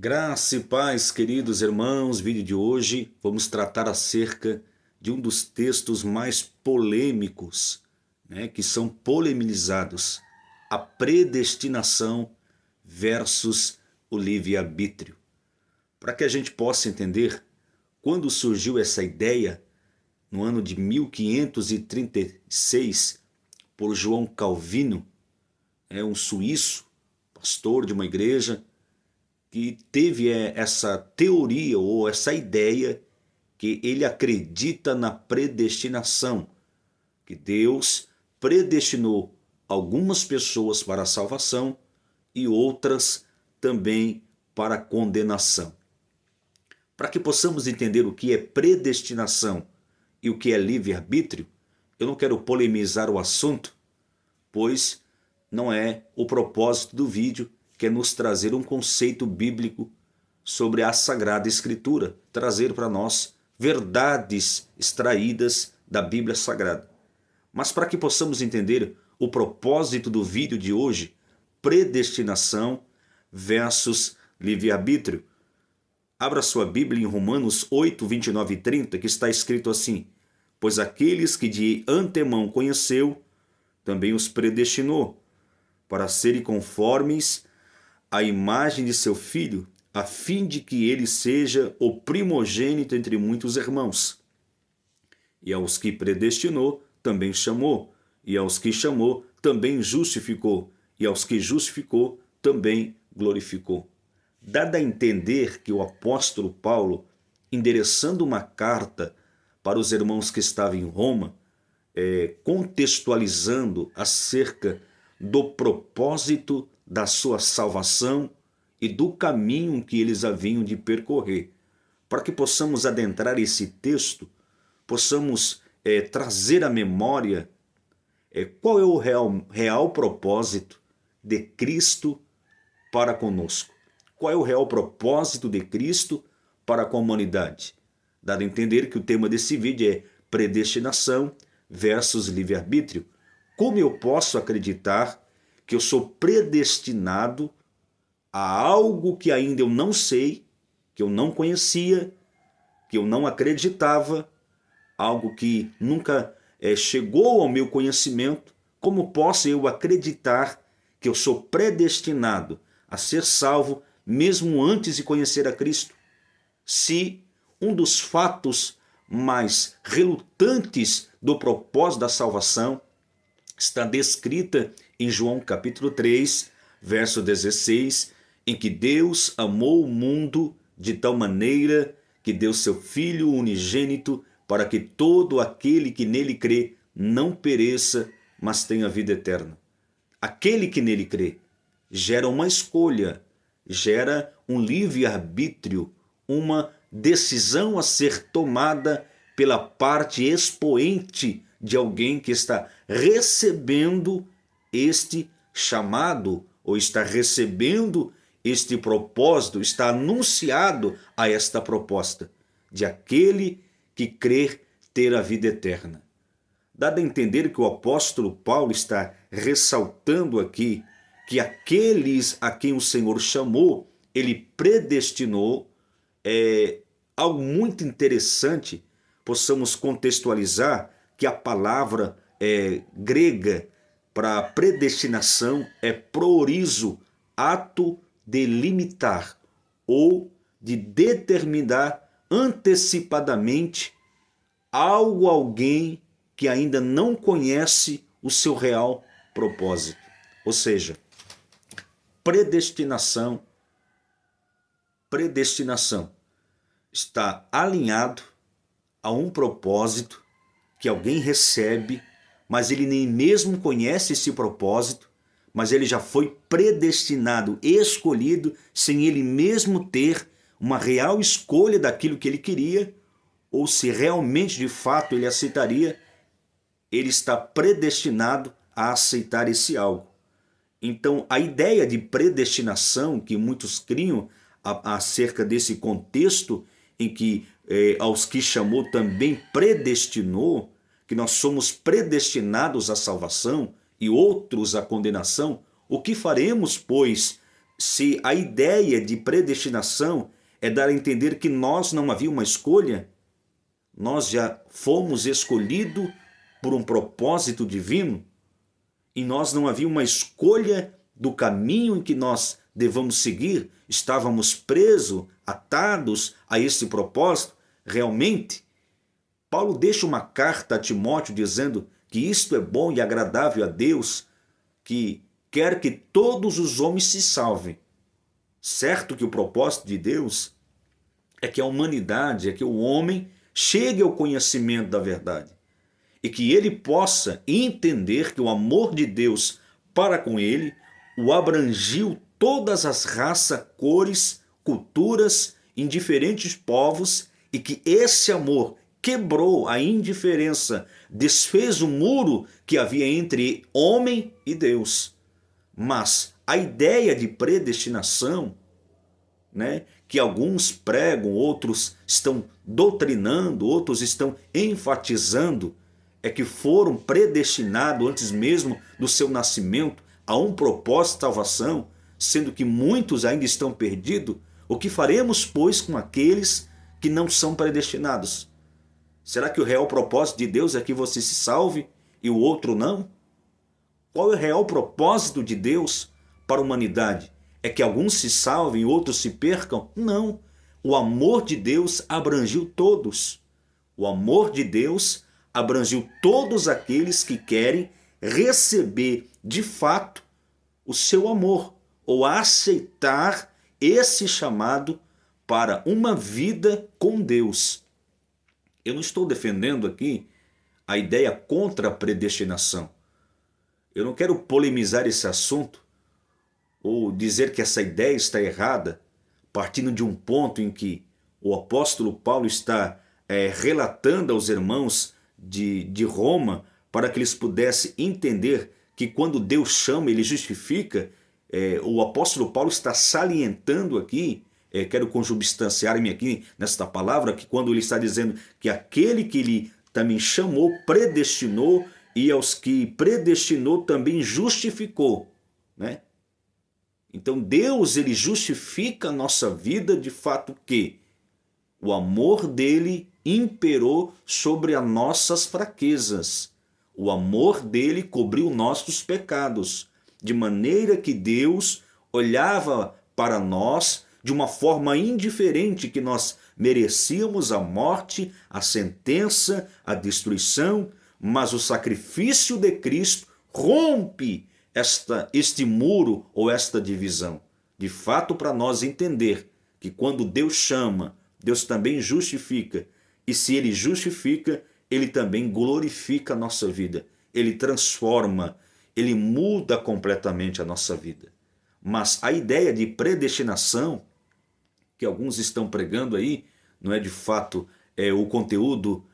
Graça e paz, queridos irmãos. Vídeo de hoje vamos tratar acerca de um dos textos mais polêmicos, que são polemizados: a predestinação versus o livre-arbítrio. Para que a gente possa entender, quando surgiu essa ideia, no ano de 1536, por João Calvino, um suíço, pastor de uma igreja, que teve essa teoria ou essa ideia que ele acredita na predestinação, que Deus predestinou algumas pessoas para a salvação e outras também para a condenação. Para que possamos entender o que é predestinação e o que é livre-arbítrio, eu não quero polemizar o assunto, pois não é o propósito do vídeo, que é nos trazer um conceito bíblico sobre a Sagrada Escritura, trazer para nós verdades extraídas da Bíblia Sagrada. Mas para que possamos entender o propósito do vídeo de hoje, predestinação versus livre-arbítrio, abra sua Bíblia em Romanos 8, 29 e 30, que está escrito assim: pois aqueles que de antemão conheceu, também os predestinou, para serem conformes à imagem de seu Filho, a fim de que ele seja o primogênito entre muitos irmãos. E aos que predestinou, também chamou. E aos que chamou, também justificou. E aos que justificou, também glorificou. Dado a entender que o apóstolo Paulo, endereçando uma carta para os irmãos que estavam em Roma, contextualizando acerca do propósito da sua salvação e do caminho que eles haviam de percorrer. Para que possamos adentrar esse texto, possamos trazer à memória qual é o real propósito de Cristo para conosco. Qual é o real propósito de Cristo para com a humanidade? Dado a entender que o tema desse vídeo é predestinação versus livre-arbítrio. Como eu posso acreditar que eu sou predestinado a algo que ainda eu não sei, que eu não conhecia, que eu não acreditava, algo que nunca chegou ao meu conhecimento? Como posso eu acreditar que eu sou predestinado a ser salvo mesmo antes de conhecer a Cristo? Se um dos fatos mais relutantes do propósito da salvação está descrita em João capítulo 3, verso 16, em que Deus amou o mundo de tal maneira que deu seu Filho unigênito para que todo aquele que nele crê não pereça, mas tenha vida eterna. Aquele que nele crê gera uma escolha, gera um livre-arbítrio, uma decisão a ser tomada pela parte expoente de alguém que está recebendo este chamado ou está recebendo este propósito, está anunciado a esta proposta de aquele que crer ter a vida eterna. Dado a entender que o apóstolo Paulo está ressaltando aqui que aqueles a quem o Senhor chamou, ele predestinou, é algo muito interessante. Possamos contextualizar que a palavra grega para predestinação é proorizo, ato de limitar ou de determinar antecipadamente algo, alguém que ainda não conhece o seu real propósito. Ou seja, predestinação está alinhado a um propósito que alguém recebe, mas ele nem mesmo conhece esse propósito, mas ele já foi predestinado, escolhido, sem ele mesmo ter uma real escolha daquilo que ele queria, ou se realmente de fato ele aceitaria, ele está predestinado a aceitar esse algo. Então a ideia de predestinação que muitos criam acerca desse contexto em que aos que chamou também predestinou, que nós somos predestinados à salvação e outros à condenação, o que faremos, pois, se a ideia de predestinação é dar a entender que nós não havia uma escolha, nós já fomos escolhidos por um propósito divino, e nós não havia uma escolha do caminho em que nós devamos seguir, estávamos presos, atados a esse propósito, realmente, Paulo deixa uma carta a Timóteo dizendo que isto é bom e agradável a Deus, que quer que todos os homens se salvem. Certo que o propósito de Deus é que a humanidade, é que o homem chegue ao conhecimento da verdade e que ele possa entender que o amor de Deus para com ele o abrangiu todas as raças, cores, culturas, em diferentes povos, e que esse amor quebrou a indiferença, desfez o muro que havia entre homem e Deus. Mas a ideia de predestinação, né, que alguns pregam, outros estão doutrinando, outros estão enfatizando, é que foram predestinados antes mesmo do seu nascimento a um propósito de salvação, sendo que muitos ainda estão perdidos. O que faremos, pois, com aqueles que não são predestinados? Será que o real propósito de Deus é que você se salve e o outro não? Qual é o real propósito de Deus para a humanidade? É que alguns se salvem e outros se percam? Não. O amor de Deus abrangiu todos. O amor de Deus abrangiu todos aqueles que querem receber de fato o seu amor, ou aceitar esse chamado para uma vida com Deus. Eu não estou defendendo aqui a ideia contra a predestinação. Eu não quero polemizar esse assunto ou dizer que essa ideia está errada, partindo de um ponto em que o apóstolo Paulo está relatando aos irmãos de Roma para que eles pudessem entender que quando Deus chama, ele justifica. O apóstolo Paulo está salientando aqui, quero consubstanciar-me aqui nesta palavra, que quando ele está dizendo que aquele que ele também chamou, predestinou, e aos que predestinou também justificou, né? Então Deus, ele justifica a nossa vida de fato que o amor dele imperou sobre as nossas fraquezas. O amor dele cobriu nossos pecados, de maneira que Deus olhava para nós de uma forma indiferente, que nós merecíamos a morte, a sentença, a destruição, mas o sacrifício de Cristo rompe este muro ou esta divisão. De fato, para nós entender que quando Deus chama, Deus também justifica, e se ele justifica, ele também glorifica a nossa vida, ele transforma, ele muda completamente a nossa vida. Mas a ideia de predestinação, que alguns estão pregando aí, não é de fato o conteúdo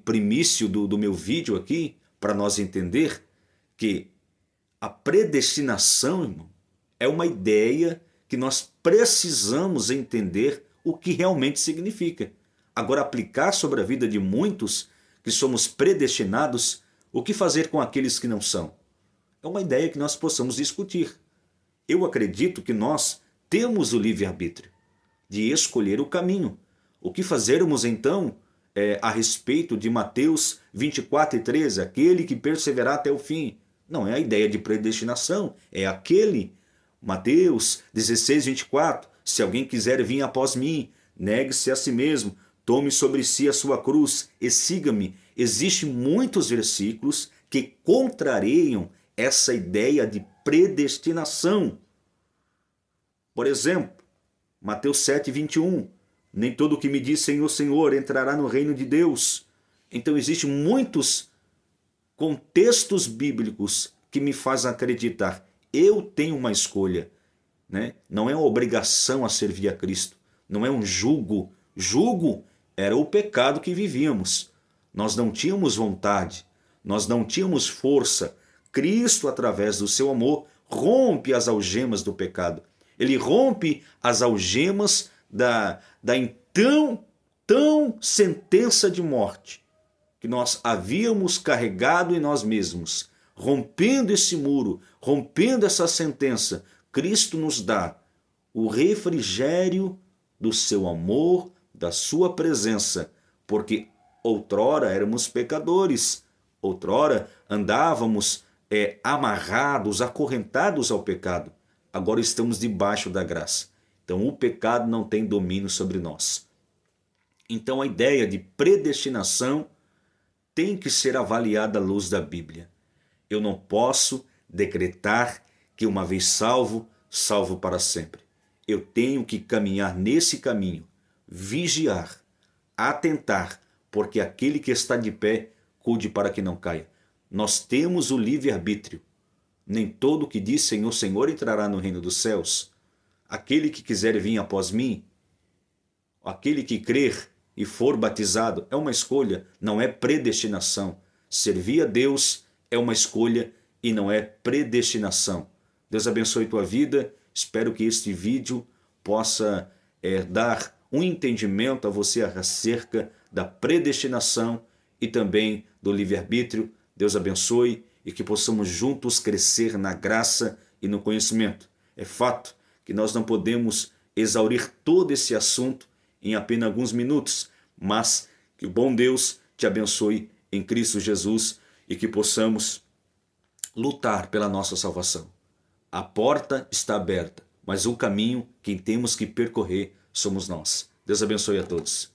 primício do meu vídeo aqui, para nós entender que a predestinação, irmão, é uma ideia que nós precisamos entender o que realmente significa. Agora, aplicar sobre a vida de muitos que somos predestinados, o que fazer com aqueles que não são? É uma ideia que nós possamos discutir. Eu acredito que nós temos o livre-arbítrio de escolher o caminho. O que fazermos então a respeito de Mateus 24:13, aquele que perseverar até o fim? Não é a ideia de predestinação, é aquele. Mateus 16:24, se alguém quiser vir após mim, negue-se a si mesmo, tome sobre si a sua cruz e siga-me. Existem muitos versículos que contrariam essa ideia de predestinação. Por exemplo, Mateus 7:21, nem todo o que me diz Senhor, Senhor entrará no reino de Deus. Então existem muitos contextos bíblicos que me fazem acreditar, eu tenho uma escolha, né? Não é uma obrigação a servir a Cristo, não é um jugo. Jugo era o pecado que vivíamos. Nós não tínhamos vontade, nós não tínhamos força. Cristo, através do seu amor, rompe as algemas do pecado. Ele rompe as algemas da então tão sentença de morte que nós havíamos carregado em nós mesmos. Rompendo esse muro, rompendo essa sentença, Cristo nos dá o refrigério do seu amor, da sua presença, porque outrora éramos pecadores, outrora andávamos amarrados, acorrentados ao pecado. Agora estamos debaixo da graça. Então o pecado não tem domínio sobre nós. Então a ideia de predestinação tem que ser avaliada à luz da Bíblia. Eu não posso decretar que uma vez salvo, salvo para sempre. Eu tenho que caminhar nesse caminho, vigiar, atentar, porque aquele que está de pé, cuide para que não caia. Nós temos o livre-arbítrio. Nem todo que diz Senhor, Senhor entrará no reino dos céus. Aquele que quiser vir após mim, aquele que crer e for batizado, é uma escolha, não é predestinação. Servir a Deus é uma escolha e não é predestinação. Deus abençoe tua vida. Espero que este vídeo possa dar um entendimento a você acerca da predestinação e também do livre-arbítrio. Deus abençoe e que possamos juntos crescer na graça e no conhecimento. É fato que nós não podemos exaurir todo esse assunto em apenas alguns minutos, mas que o bom Deus te abençoe em Cristo Jesus e que possamos lutar pela nossa salvação. A porta está aberta, mas o caminho, quem temos que percorrer, somos nós. Deus abençoe a todos.